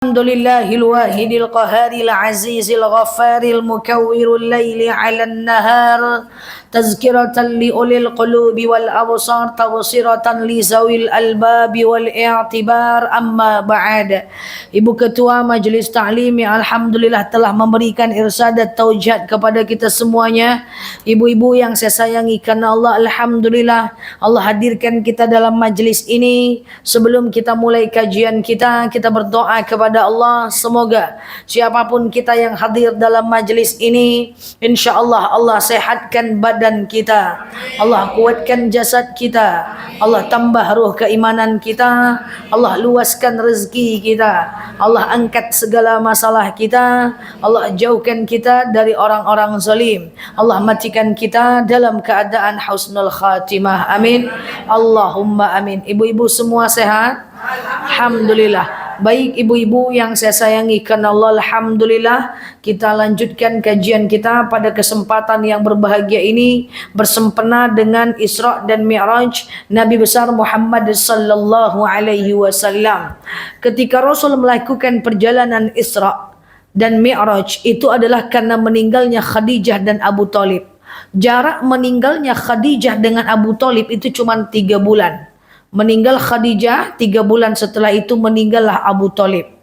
Alhamdulillahil wahidil qaharil azizil ghaffaril mukawwirul laili 'alan nahar tazkiratan li ulil qulubi wal absar tawsiratan li zawil albabi wal i'tibar amma ba'd. Ibu Ketua Majlis Ta'limi alhamdulillah telah memberikan irsadat taujihat kepada kita semuanya. Ibu-ibu yang saya sayangi karena Allah, alhamdulillah Allah hadirkan kita dalam majlis ini. Sebelum kita mulai kajian kita berdoa kepada Allah, semoga siapapun kita yang hadir dalam majlis ini, insya-Allah Allah sehatkan badan kita, Allah kuatkan jasad kita, Allah tambah ruh keimanan kita, Allah luaskan rezeki kita, Allah angkat segala masalah kita, Allah jauhkan kita dari orang-orang zalim, Allah matikan kita dalam keadaan husnul khatimah. Amin. Allahumma amin. Ibu-ibu semua sehat? Alhamdulillah. Baik ibu-ibu yang saya sayangi karena Allah, alhamdulillah kita lanjutkan kajian kita pada kesempatan yang berbahagia ini bersempena dengan Isra dan Mi'raj Nabi besar Muhammad sallallahu alaihi wasallam. Ketika Rasul melakukan perjalanan Isra dan Mi'raj itu adalah karena meninggalnya Khadijah dan Abu Talib. Jarak meninggalnya Khadijah dengan Abu Talib itu cuma 3 bulan. Meninggal Khadijah, 3 bulan setelah itu meninggallah Abu Talib.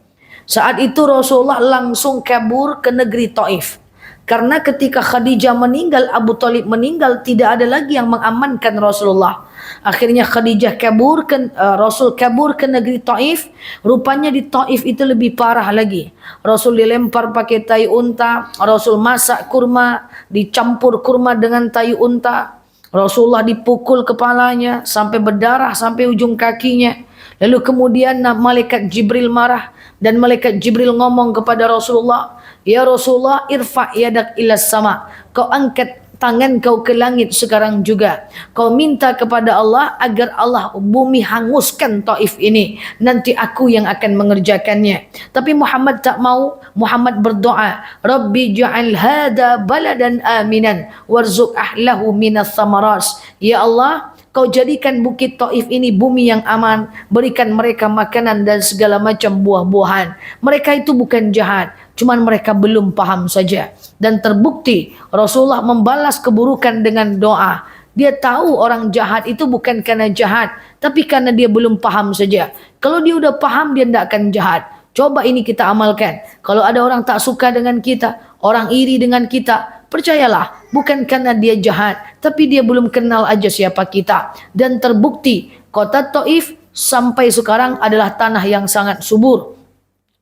Saat itu Rasulullah langsung kabur ke negeri Taif. Karena ketika Khadijah meninggal, Abu Talib meninggal, tidak ada lagi yang mengamankan Rasulullah. Akhirnya Khadijah kabur ke Rasul kabur ke negeri Taif. Rupanya di Taif itu lebih parah lagi. Rasul dilempar pakai tai unta, Rasul masak kurma, dicampur kurma dengan tai unta. Rasulullah dipukul kepalanya sampai berdarah sampai ujung kakinya. Lalu kemudian malaikat Jibril marah dan malaikat Jibril ngomong kepada Rasulullah, "Ya Rasulullah, irfa' yadak ilas sama." Kau angkat tangan kau ke langit sekarang juga. Kau minta kepada Allah agar Allah bumi hanguskan Taif ini. Nanti aku yang akan mengerjakannya. Tapi Muhammad tak mau. Muhammad berdoa, Rabbi ja'al hada baladan aminan warzuq ahlahu minas samaras. Ya Allah, kau jadikan bukit Taif ini bumi yang aman. Berikan mereka makanan dan segala macam buah-buahan. Mereka itu bukan jahat. Cuman mereka belum paham saja. Dan terbukti Rasulullah membalas keburukan dengan doa. Dia tahu orang jahat itu bukan karena jahat, tapi karena dia belum paham saja. Kalau dia udah paham, dia tidak akan jahat. Coba ini kita amalkan. Kalau ada orang tak suka dengan kita, orang iri dengan kita, percayalah, bukan karena dia jahat, tapi dia belum kenal aja siapa kita. Dan terbukti kota Taif sampai sekarang adalah tanah yang sangat subur,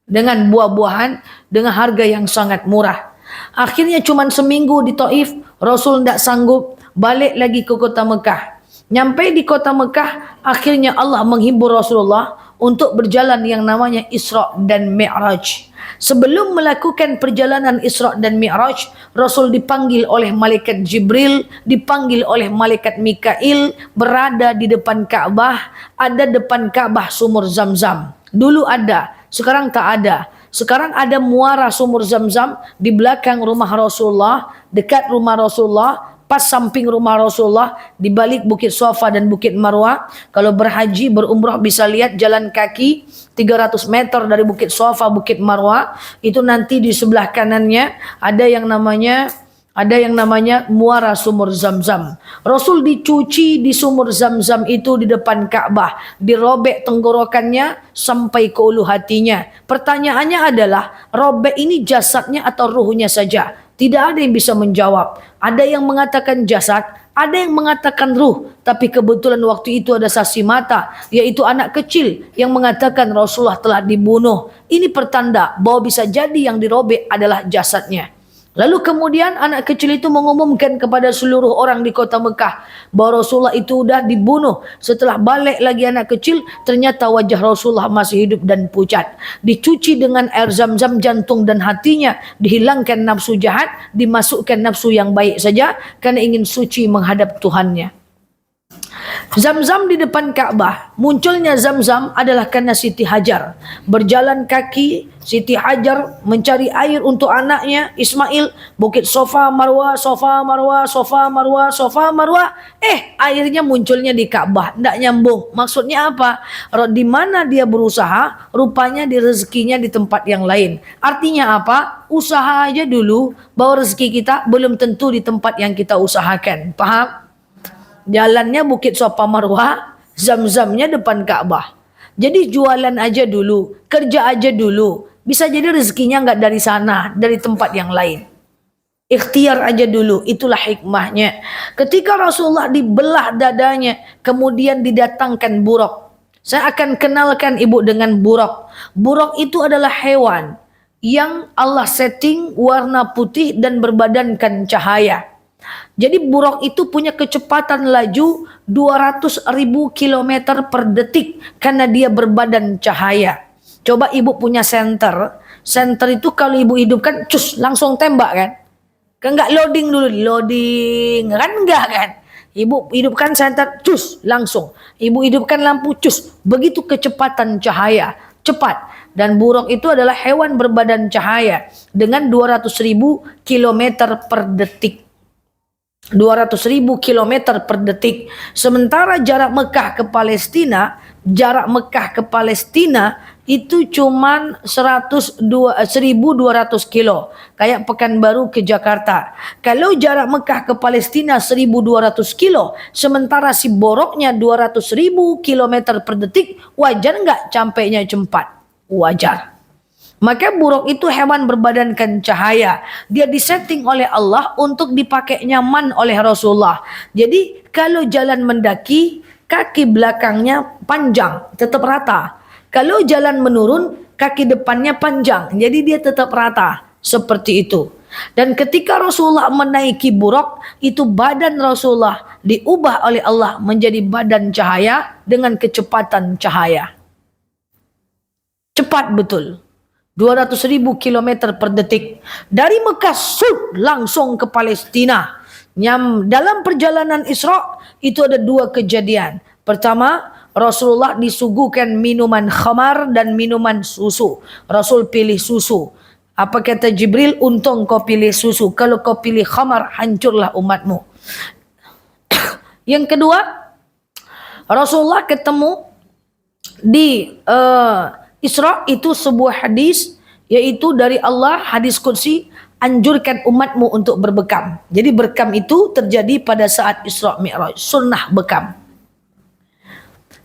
dengan buah-buahan, dengan harga yang sangat murah. Akhirnya cuma seminggu di Taif, Rasul tidak sanggup, balik lagi ke kota Mekah. Nyampe di kota Mekah, akhirnya Allah menghibur Rasulullah untuk berjalan yang namanya Isra dan Mi'raj. Sebelum melakukan perjalanan Isra dan Mi'raj, Rasul dipanggil oleh malaikat Jibril, dipanggil oleh malaikat Mikail, berada di depan Ka'bah. Ada depan Ka'bah sumur Zam-Zam. Dulu ada, sekarang tak ada. Sekarang ada muara sumur Zam-Zam di belakang rumah Rasulullah, dekat rumah Rasulullah, pas samping rumah Rasulullah, di balik Bukit Safa dan Bukit Marwah. Kalau berhaji, berumrah bisa lihat jalan kaki 300 meter dari Bukit Safa, Bukit Marwah. Itu nanti di sebelah kanannya ada yang namanya muara sumur Zam-Zam. Rasul dicuci di sumur Zam-Zam itu di depan Ka'bah, dirobek tenggorokannya sampai ke ulu hatinya. Pertanyaannya adalah, robek ini jasadnya atau ruhnya saja? Tidak ada yang bisa menjawab. Ada yang mengatakan jasad, ada yang mengatakan ruh. Tapi kebetulan waktu itu ada saksi mata, yaitu anak kecil yang mengatakan Rasulullah telah dibunuh. Ini pertanda bahwa bisa jadi yang dirobek adalah jasadnya. Lalu kemudian anak kecil itu mengumumkan kepada seluruh orang di kota Mekah bahwa Rasulullah itu sudah dibunuh. Setelah balik lagi anak kecil, ternyata wajah Rasulullah masih hidup dan pucat. Dicuci dengan air Zam-Zam jantung dan hatinya, dihilangkan nafsu jahat, dimasukkan nafsu yang baik saja karena ingin suci menghadap Tuhannya. Zam-zam di depan Ka'bah. Munculnya Zam-zam adalah karena Siti Hajar. Berjalan kaki, Siti Hajar mencari air untuk anaknya Ismail. Bukit Sofa, Marwah, Sofa, Marwah, Sofa, Marwah, Sofa, Marwah. Airnya munculnya di Ka'bah. Tidak nyambung. Maksudnya apa? Di mana dia berusaha, rupanya di rezekinya di tempat yang lain. Artinya apa? Usaha aja dulu, bahwa rezeki kita belum tentu di tempat yang kita usahakan. Paham? Jalannya Bukit Sofa Marwah, Zam-zamnya depan Ka'bah. Jadi jualan aja dulu, kerja aja dulu. Bisa jadi rezekinya nggak dari sana, dari tempat yang lain. Ikhtiar aja dulu, itulah hikmahnya. Ketika Rasulullah dibelah dadanya, kemudian didatangkan buruk. Saya akan kenalkan ibu dengan buruk. Buruk itu adalah hewan yang Allah setting warna putih dan berbadankan cahaya. Jadi buruk itu punya kecepatan laju 200.000 km per detik karena dia berbadan cahaya. Coba ibu punya senter. Senter itu kalau ibu hidupkan, cus, langsung tembak kan? Kan nggak loading dulu, loading kan enggak kan? Ibu hidupkan senter, cus, langsung. Ibu hidupkan lampu, cus. Begitu kecepatan cahaya, cepat. Dan buruk itu adalah hewan berbadan cahaya dengan 200.000 km per detik. 200.000 km per detik. Sementara jarak Mekah ke Palestina itu cuman 1.200 kilo. Kayak Pekanbaru ke Jakarta. Kalau jarak Mekah ke Palestina 1.200 kilo, sementara si boroknya 200.000 km per detik, wajar nggak campainya cepat? Wajar. Maka buruk itu hewan berbadankan cahaya. Dia disetting oleh Allah untuk dipakai nyaman oleh Rasulullah. Jadi kalau jalan mendaki, kaki belakangnya panjang, tetap rata. Kalau jalan menurun, kaki depannya panjang. Jadi dia tetap rata. Seperti itu. Dan ketika Rasulullah menaiki buruk, itu badan Rasulullah diubah oleh Allah menjadi badan cahaya dengan kecepatan cahaya. Cepat betul. 200.000 km per detik. Dari Mekah langsung ke Palestina. Dalam perjalanan Isra itu ada dua kejadian. Pertama, Rasulullah disuguhkan minuman khamar dan minuman susu. Rasul pilih susu. Apa kata Jibril? Untung kau pilih susu. Kalau kau pilih khamar, hancurlah umatmu. Yang kedua, Rasulullah ketemu di Isra itu sebuah hadis, yaitu dari Allah, hadis qudsi, anjurkan umatmu untuk berbekam. Jadi bekam itu terjadi pada saat Isra Mi'raj, sunnah bekam.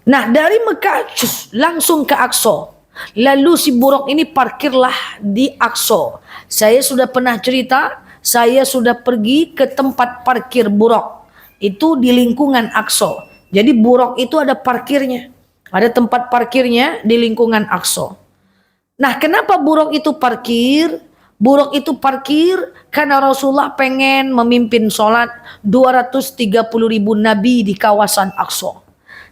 Nah, dari Mekah langsung ke Aqsa. Lalu si buruk ini parkirlah di Aqsa. Saya sudah pernah cerita, saya sudah pergi ke tempat parkir buruk. Itu di lingkungan Aqsa. Jadi buruk itu ada parkirnya. Ada tempat parkirnya di lingkungan Aqsa. Nah, kenapa buruk itu parkir? Buruk itu parkir karena Rasulullah pengen memimpin sholat 230.000 nabi di kawasan Aqsa.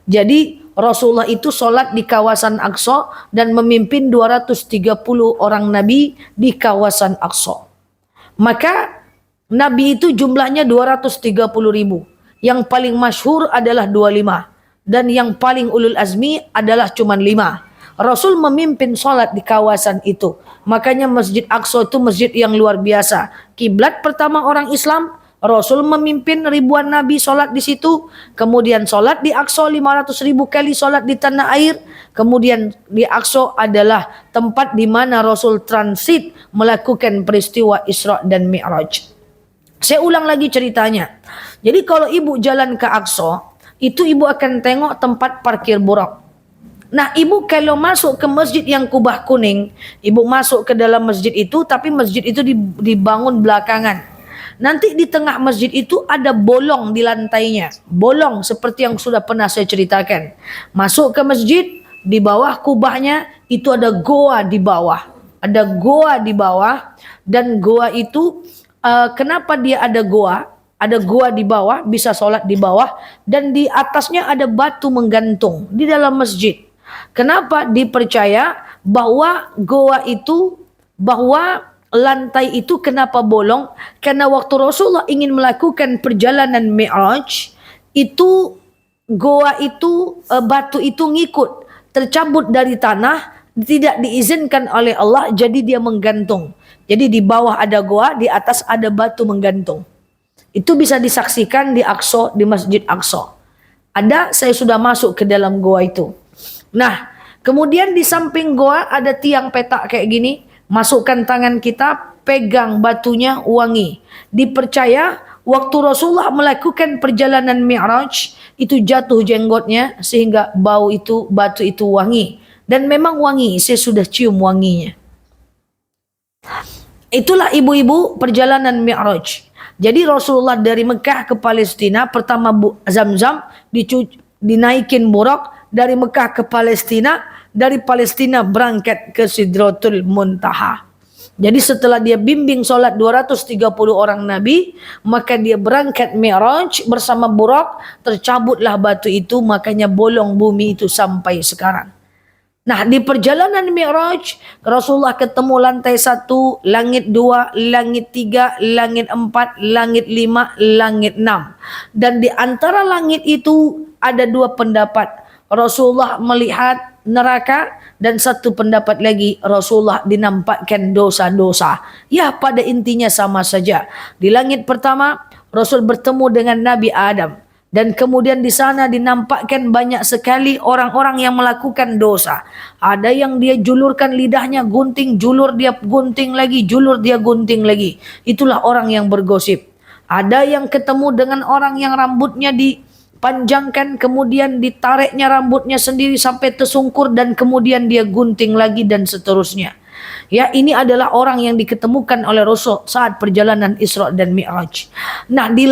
Jadi Rasulullah itu sholat di kawasan Aqsa dan memimpin 230 orang nabi di kawasan Aqsa. Maka nabi itu jumlahnya 230.000. Yang paling masyhur adalah 25. Dan yang paling ulul azmi adalah cuma 5. Rasul memimpin sholat di kawasan itu. Makanya Masjid Aqsa itu masjid yang luar biasa. Kiblat pertama orang Islam, Rasul memimpin ribuan nabi sholat di situ. Kemudian sholat di Aqsa 500.000 kali sholat di tanah air. Kemudian di Aqsa adalah tempat di mana Rasul transit melakukan peristiwa Isra dan Mi'raj. Saya ulang lagi ceritanya. Jadi kalau ibu jalan ke Aqsa, itu ibu akan tengok tempat parkir buruk. Nah, ibu kalau masuk ke masjid yang kubah kuning, ibu masuk ke dalam masjid itu, tapi masjid itu dibangun belakangan. Nanti di tengah masjid itu ada bolong di lantainya. Bolong seperti yang sudah pernah saya ceritakan. Masuk ke masjid, di bawah kubahnya itu ada goa di bawah. Ada goa di bawah, dan goa itu kenapa dia ada goa? Ada gua di bawah, bisa sholat di bawah, dan di atasnya ada batu menggantung di dalam masjid. Kenapa dipercaya bahwa gua itu, bahwa lantai itu kenapa bolong? Karena waktu Rasulullah ingin melakukan perjalanan Mi'raj, itu goa itu, batu itu ngikut, tercabut dari tanah, tidak diizinkan oleh Allah, jadi dia menggantung. Jadi di bawah ada goa, di atas ada batu menggantung. Itu bisa disaksikan di Aqsa, di Masjid Aqsa. Ada, saya sudah masuk ke dalam goa itu. Nah, kemudian di samping goa ada tiang petak kayak gini. Masukkan tangan kita, pegang batunya, wangi. Dipercaya waktu Rasulullah melakukan perjalanan Mi'raj, itu jatuh jenggotnya sehingga batu itu wangi. Dan memang wangi, saya sudah cium wanginya. Itulah ibu-ibu perjalanan Mi'raj. Jadi Rasulullah dari Mekah ke Palestina, pertama Zamzam, dinaikin burak, dari Mekah ke Palestina, dari Palestina berangkat ke Sidratul Muntaha. Jadi setelah dia bimbing solat 230 orang Nabi, maka dia berangkat Mi'raj bersama burak, tercabutlah batu itu, makanya bolong bumi itu sampai sekarang. Nah, di perjalanan Mi'raj, Rasulullah ketemu lantai 1, langit 2, langit 3, langit 4, langit 5, langit 6. Dan di antara langit itu ada 2 pendapat. Rasulullah melihat neraka, dan satu pendapat lagi Rasulullah dinampakkan dosa-dosa. Ya, pada intinya sama saja. Di langit pertama, Rasul bertemu dengan Nabi Adam. Dan kemudian di sana dinampakkan banyak sekali orang-orang yang melakukan dosa. Ada yang dia julurkan lidahnya, gunting, julur dia gunting lagi, julur dia gunting lagi. Itulah orang yang bergosip. Ada yang ketemu dengan orang yang rambutnya dipanjangkan, kemudian ditariknya rambutnya sendiri sampai tersungkur, dan kemudian dia gunting lagi, dan seterusnya. Ya, ini adalah orang yang diketemukan oleh Rasul saat perjalanan Isra dan Mi'raj. Nah, di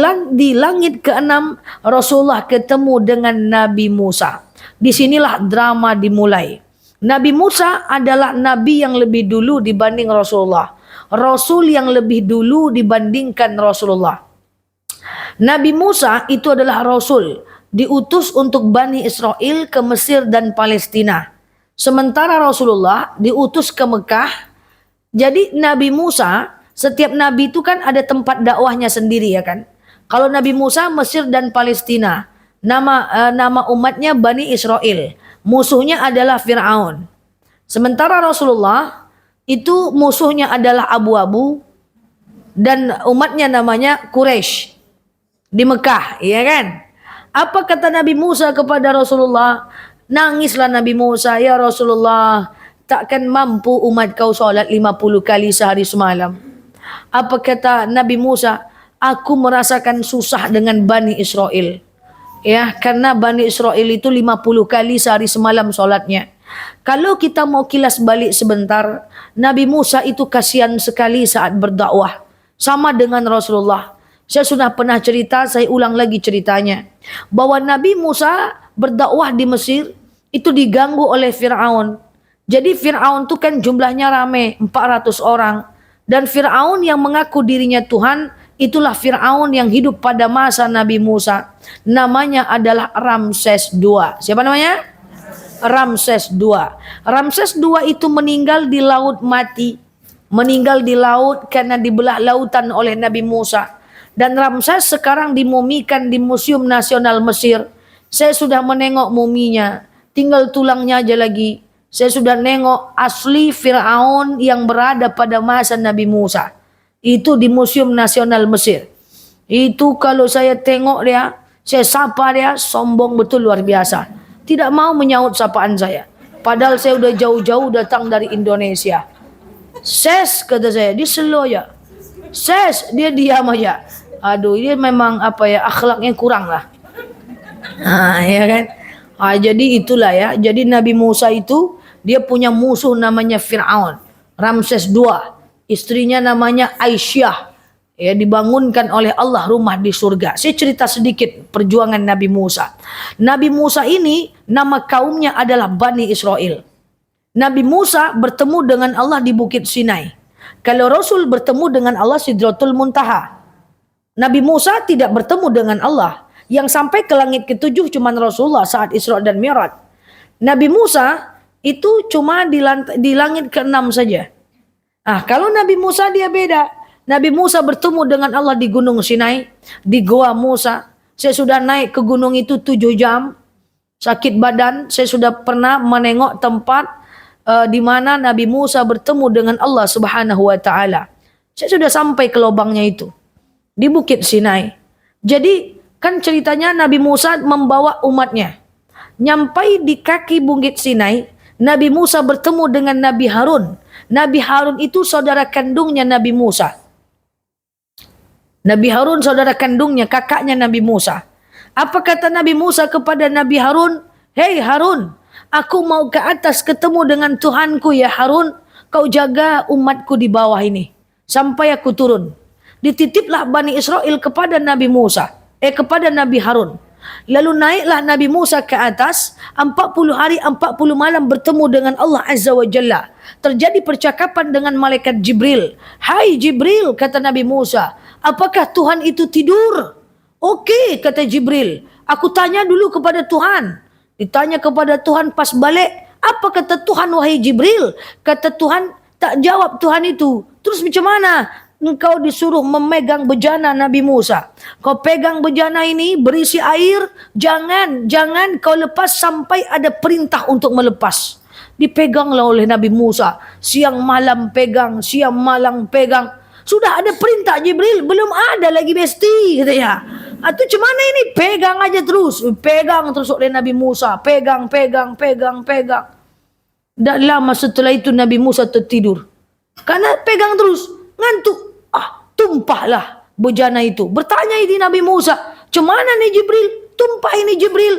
langit ke-6 Rasulullah ketemu dengan Nabi Musa. Disinilah drama dimulai. Nabi Musa adalah nabi yang lebih dulu dibanding Rasulullah. Rasul yang lebih dulu dibandingkan Rasulullah. Nabi Musa itu adalah Rasul, diutus untuk Bani Israel ke Mesir dan Palestina. Sementara Rasulullah diutus ke Mekah. Jadi Nabi Musa, setiap nabi itu kan ada tempat dakwahnya sendiri, ya kan. Kalau Nabi Musa Mesir dan Palestina. Nama umatnya Bani Israel. Musuhnya adalah Fir'aun. Sementara Rasulullah itu musuhnya adalah Abu-Abu, dan umatnya namanya Quraisy di Mekah, ya kan. Apa kata Nabi Musa kepada Rasulullah? Nangislah Nabi Musa, ya Rasulullah, takkan mampu umat kau solat 50 kali sehari semalam. Apa kata Nabi Musa? Aku merasakan susah dengan Bani Israel. Ya, karena Bani Israel itu 50 kali sehari semalam solatnya. Kalau kita mau kilas balik sebentar, Nabi Musa itu kasihan sekali saat berdakwah. Sama dengan Rasulullah. Saya sudah pernah cerita, saya ulang lagi ceritanya. Bahwa Nabi Musa berdakwah di Mesir itu diganggu oleh Fir'aun. Jadi Fir'aun itu kan jumlahnya rame, 400 orang. Dan Fir'aun yang mengaku dirinya Tuhan, itulah Fir'aun yang hidup pada masa Nabi Musa. Namanya adalah Ramses II. Siapa namanya? Ramses II. Ramses II itu meninggal di laut mati. Meninggal di laut karena dibelah lautan oleh Nabi Musa. Dan Ramses sekarang dimumikan di Museum Nasional Mesir. Saya sudah menengok muminya, tinggal tulangnya aja lagi. Saya sudah nengok asli Fir'aun yang berada pada masa Nabi Musa. Itu di Museum Nasional Mesir. Itu kalau saya tengok dia, saya sapa dia, sombong betul luar biasa. Tidak mau menyaut sapaan saya. Padahal saya udah jauh-jauh datang dari Indonesia. Ses, kata saya, dia slow ya. Ses, dia diam aja. Aduh, ini memang akhlaknya kurang lah. Ya kan? Jadi itulah ya. Jadi Nabi Musa itu dia punya musuh namanya Fir'aun. Ramses II. Istrinya namanya Aisyah. Ya, dibangunkan oleh Allah rumah di surga. Saya cerita sedikit perjuangan Nabi Musa. Nabi Musa ini nama kaumnya adalah Bani Israel. Nabi Musa bertemu dengan Allah di Bukit Sinai. Kalau Rasul bertemu dengan Allah Sidratul Muntaha. Nabi Musa tidak bertemu dengan Allah. Yang sampai ke langit ke-7 cuma Rasulullah saat Isra dan Mi'raj. Nabi Musa itu cuma di langit ke-6 saja. Kalau Nabi Musa dia beda. Nabi Musa bertemu dengan Allah di Gunung Sinai, di Goa Musa. Saya sudah naik ke gunung itu 7 jam. Sakit badan. Saya sudah pernah menengok tempat di mana Nabi Musa bertemu dengan Allah Subhanahu wa taala. Saya sudah sampai ke lubangnya itu di Bukit Sinai. Jadi kan ceritanya Nabi Musa membawa umatnya. Nyampai di kaki Bukit Sinai, Nabi Musa bertemu dengan Nabi Harun. Nabi Harun itu saudara kandungnya Nabi Musa. Nabi Harun saudara kandungnya, kakaknya Nabi Musa. Apa kata Nabi Musa kepada Nabi Harun? Hei Harun, aku mau ke atas ketemu dengan Tuhanku ya Harun. Kau jaga umatku di bawah ini sampai aku turun. Dititiplah Bani Israel kepada Nabi Musa, kepada Nabi Harun. Lalu naiklah Nabi Musa ke atas, 40 hari 40 malam bertemu dengan Allah Azza wa Jalla. Terjadi percakapan dengan malaikat Jibril. Hai Jibril, kata Nabi Musa, apakah Tuhan itu tidur? Okey, kata Jibril, aku tanya dulu kepada Tuhan. Ditanya kepada Tuhan pas balik, apa kata Tuhan wahai Jibril? Kata Tuhan, tak jawab Tuhan itu. Terus macam mana? Engkau disuruh memegang bejana Nabi Musa. Kau pegang bejana ini berisi air, jangan kau lepas sampai ada perintah untuk melepas. Dipeganglah oleh Nabi Musa. Siang malam pegang, siang malam pegang. Sudah ada perintah Jibril, belum ada lagi besti, katanya. Itu macam mana ini? Pegang aja terus. Pegang terus oleh Nabi Musa. Pegang. Dan lama setelah itu Nabi Musa tertidur. Karena pegang terus, ngantuk. Tumpahlah bejana itu. Bertanya ini Nabi Musa, macam mana nih Jibril? Tumpah ini Jibril.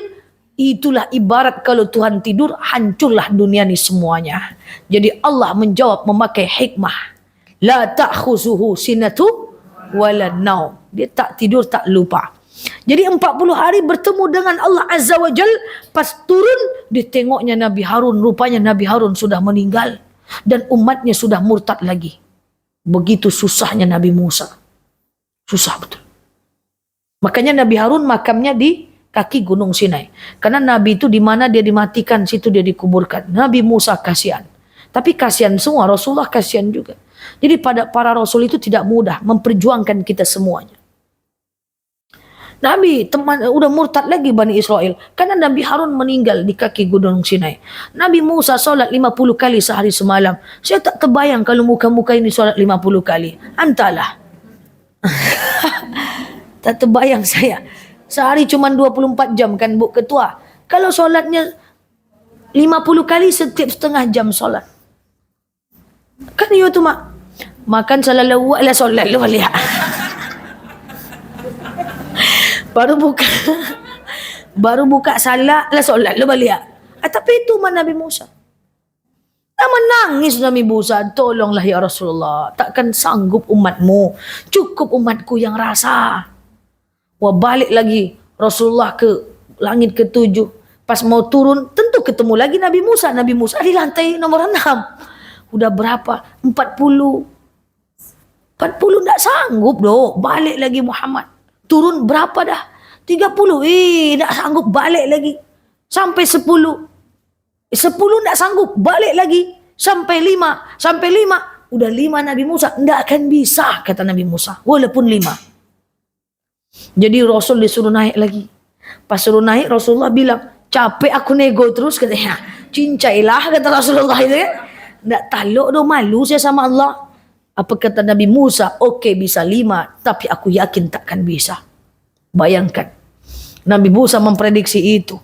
Itulah ibarat kalau Tuhan tidur, hancurlah dunia ini semuanya. Jadi Allah menjawab memakai hikmah. La ta'khuzuhu sinatu wala naum. Dia tak tidur, tak lupa. Jadi 40 hari bertemu dengan Allah Azza wa Jal. Pas turun, ditengoknya Nabi Harun. Rupanya Nabi Harun sudah meninggal. Dan umatnya sudah murtad lagi. Begitu susahnya Nabi Musa. Susah betul. Makanya Nabi Harun makamnya di kaki Gunung Sinai. Karena Nabi itu di mana dia dimatikan, situ dia dikuburkan. Nabi Musa kasihan. Tapi kasihan semua, Rasulullah kasihan juga. Jadi pada para Rasul itu tidak mudah memperjuangkan kita semuanya. Nabi udah murtad lagi Bani Israel. Karena Nabi Harun meninggal di kaki Gunung Sinai. Nabi Musa solat 50 kali sehari semalam. Saya tak terbayang kalau muka-muka ini solat 50 kali. Antalah. Tak terbayang saya. Sehari cuma 24 jam kan Bu Ketua. Kalau solatnya 50 kali setiap setengah jam solat. Kan itu tu mak. Makan salalawa ala solat lu lihat. Baru buka salat lah solat lu balik. Tapi itu mana Nabi Musa. Menangis Nabi Musa, tolonglah ya Rasulullah, takkan sanggup umatmu, cukup umatku yang rasa. Wah, balik lagi Rasulullah ke langit ke-7. Pas mau turun, tentu ketemu lagi Nabi Musa. Nabi Musa di lantai nomor 6. Udah berapa? 40 tak sanggup doh. Balik lagi Muhammad. Turun berapa dah? 30. Tak sanggup, balik lagi. Sampai 10. 10 tak sanggup, balik lagi. Sampai 5. Sampai 5. Udah 5 Nabi Musa. Tak akan bisa, kata Nabi Musa. Walaupun 5. Jadi Rasul disuruh naik lagi. Pas suruh naik, Rasulullah bilang, capek aku nego terus, katanya. Cincailah, kata Rasulullah itu kan. Tak taluk doh, malu saya sama Allah. Apa kata Nabi Musa? Okey, bisa 5, tapi aku yakin takkan bisa. Bayangkan. Nabi Musa memprediksi itu.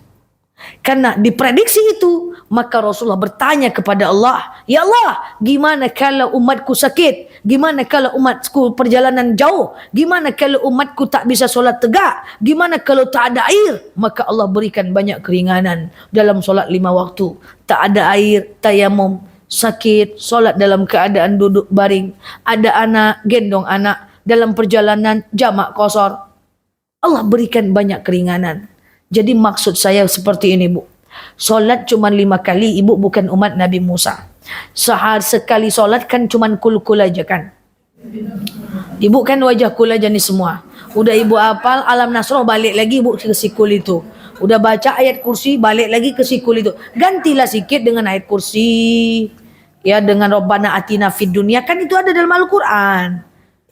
Karena diprediksi itu, maka Rasulullah bertanya kepada Allah, ya Allah, gimana kalau umatku sakit? Gimana kalau umatku perjalanan jauh? Gimana kalau umatku tak bisa solat tegak? Gimana kalau tak ada air? Maka Allah berikan banyak keringanan dalam solat 5 waktu. Tak ada air, tayamum, sakit, solat dalam keadaan duduk baring, ada anak, gendong anak, dalam perjalanan jamak qasar. Allah berikan banyak keringanan. Jadi maksud saya seperti ini, Bu. Solat cuma 5 kali, ibu bukan umat Nabi Musa. Sehari sekali solat kan cuma kul-kul aja kan. Ibu kan wajah kul aja ni semua. Udah ibu hafal Alam Nasrah, balik lagi ibu ke sikul itu. Udah baca ayat kursi, balik lagi ke sikul itu. Gantilah sikit dengan ayat kursi. Ya, dengan Rabbana atina fid dunya, kan itu ada dalam Al-Quran.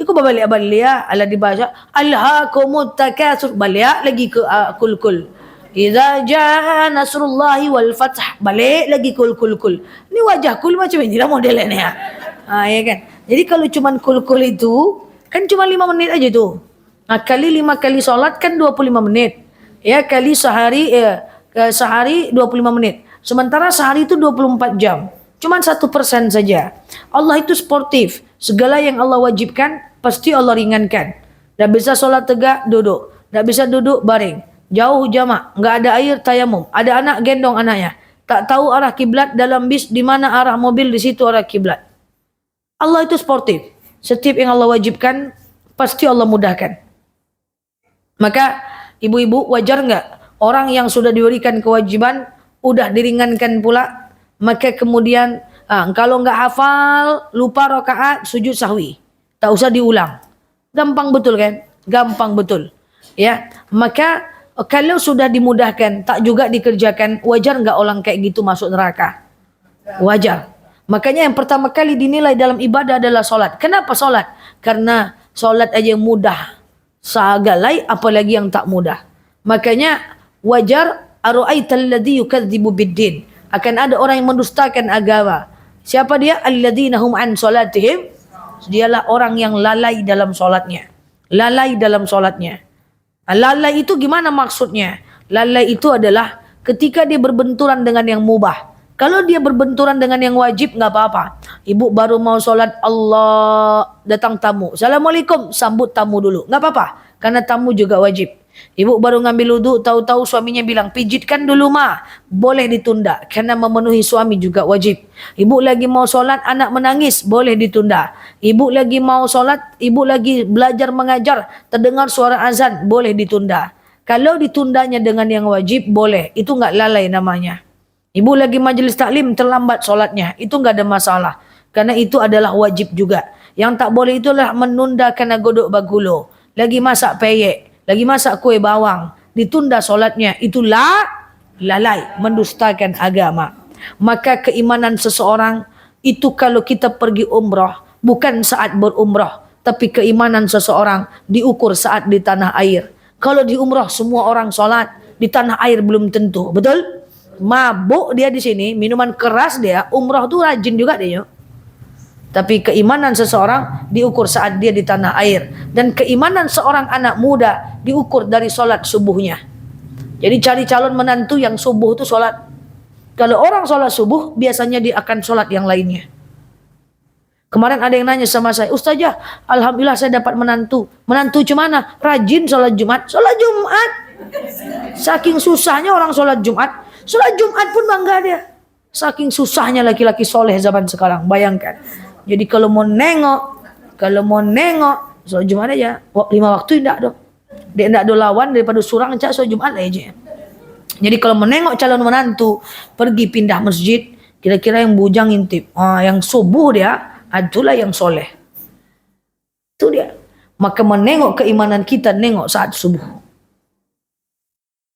Iku balik ya, ala dibaca alhaakumut takatsur, balik lagi ke kul. Idza jaa nasrullahi wal fath, balik lagi kul. Ini wajah kul macam ini lah modelnya ya. Ya kan. Jadi kalau cuman kul itu kan cuma 5 menit aja tuh. Nah, kali 5 kali sholat kan 25 menit. Ya, kali sehari sehari 25 menit. Sementara sehari itu 24 jam. Cuman 1% saja. Allah itu sportif. Segala yang Allah wajibkan pasti Allah ringankan. Tidak bisa sholat tegak, duduk. Tidak bisa duduk, baring. Jauh jamak, nggak ada air, tayamum. Ada anak, gendong anaknya. Tak tahu arah kiblat dalam bis, di mana arah mobil, di situ arah kiblat. Allah itu sportif. Setiap yang Allah wajibkan pasti Allah mudahkan. Maka ibu-ibu, wajar nggak orang yang sudah diberikan kewajiban udah diringankan pula, maka kemudian kalau nggak hafal, lupa rakaat, sujud sahwi, tak usah diulang. Gampang betul kan? Gampang betul. Ya, maka kalau sudah dimudahkan tak juga dikerjakan, wajar nggak orang kayak gitu masuk neraka? Wajar. Makanya yang pertama kali dinilai dalam ibadah adalah solat. Kenapa solat? Karena solat aja yang mudah, sagalai apalagi yang tak mudah. Makanya wajar, ara'aital ladzi yukadzibu biddin. Akan ada orang yang mendustakan agama. Siapa dia? Alladzina hum an salatihim. Dialah orang yang lalai dalam solatnya. Lalai dalam solatnya. Lalai itu gimana maksudnya? Lalai itu adalah ketika dia berbenturan dengan yang mubah. Kalau dia berbenturan dengan yang wajib nggak apa-apa. Ibu baru mau sholat, Allah, datang tamu. Assalamualaikum, sambut tamu dulu. Nggak apa-apa, karena tamu juga wajib. Ibu baru ngambil wudhu, tahu-tahu suaminya bilang, pijitkan dulu ma. Boleh ditunda, karena memenuhi suami juga wajib. Ibu lagi mau sholat, anak menangis, boleh ditunda. Ibu lagi mau sholat, ibu lagi belajar mengajar, terdengar suara azan, boleh ditunda. Kalau ditundanya dengan yang wajib, boleh. Itu nggak lalai namanya. Ibu lagi majelis taklim, terlambat sholatnya, itu nggak ada masalah. Karena itu adalah wajib juga. Yang tak boleh itulah menunda karena godok bagulo. Lagi masak peyek, lagi masak kue bawang, ditunda sholatnya, itulah lalai, mendustakan agama. Maka keimanan seseorang itu kalau kita pergi umrah, bukan saat berumrah, tapi keimanan seseorang diukur saat di tanah air. Kalau di umrah semua orang sholat, di tanah air belum tentu, betul? Mabuk dia di sini, minuman keras dia, umrah tuh rajin juga dia. Tapi keimanan seseorang diukur saat dia di tanah air. Dan keimanan seorang anak muda diukur dari sholat subuhnya. Jadi cari calon menantu yang subuh itu sholat. Kalau orang sholat subuh, biasanya dia akan sholat yang lainnya. Kemarin ada yang nanya sama saya, Ustazah, alhamdulillah saya dapat menantu. Menantu cemana? Rajin sholat Jumat. Sholat Jumat. Saking susahnya orang sholat Jumat. Sholat Jumat pun bangga dia. Saking susahnya laki-laki soleh zaman sekarang. Bayangkan. Jadi kalau mau nengok, sholat Jumat aja. 5 waktu tidak dong. Dia tidak ada lawan daripada surang cak sholat Jumat aja. Jadi kalau menengok calon menantu, pergi pindah masjid, kira-kira yang bujang intip. Yang subuh dia, itulah yang soleh. Itu dia. Maka menengok keimanan kita, nengok saat subuh.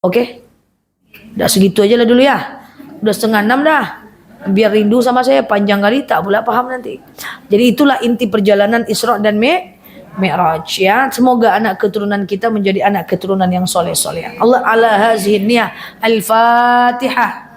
Oke? Udah segitu aja lah dulu ya. Udah 5:30 dah. Biar rindu sama saya panjang kali tak pula paham nanti. Jadi itulah inti perjalanan Isra dan Mi'raj ya. Semoga anak keturunan kita menjadi anak keturunan yang soleh-soleh. Allah ala hazihi niyah. Al-Fatihah.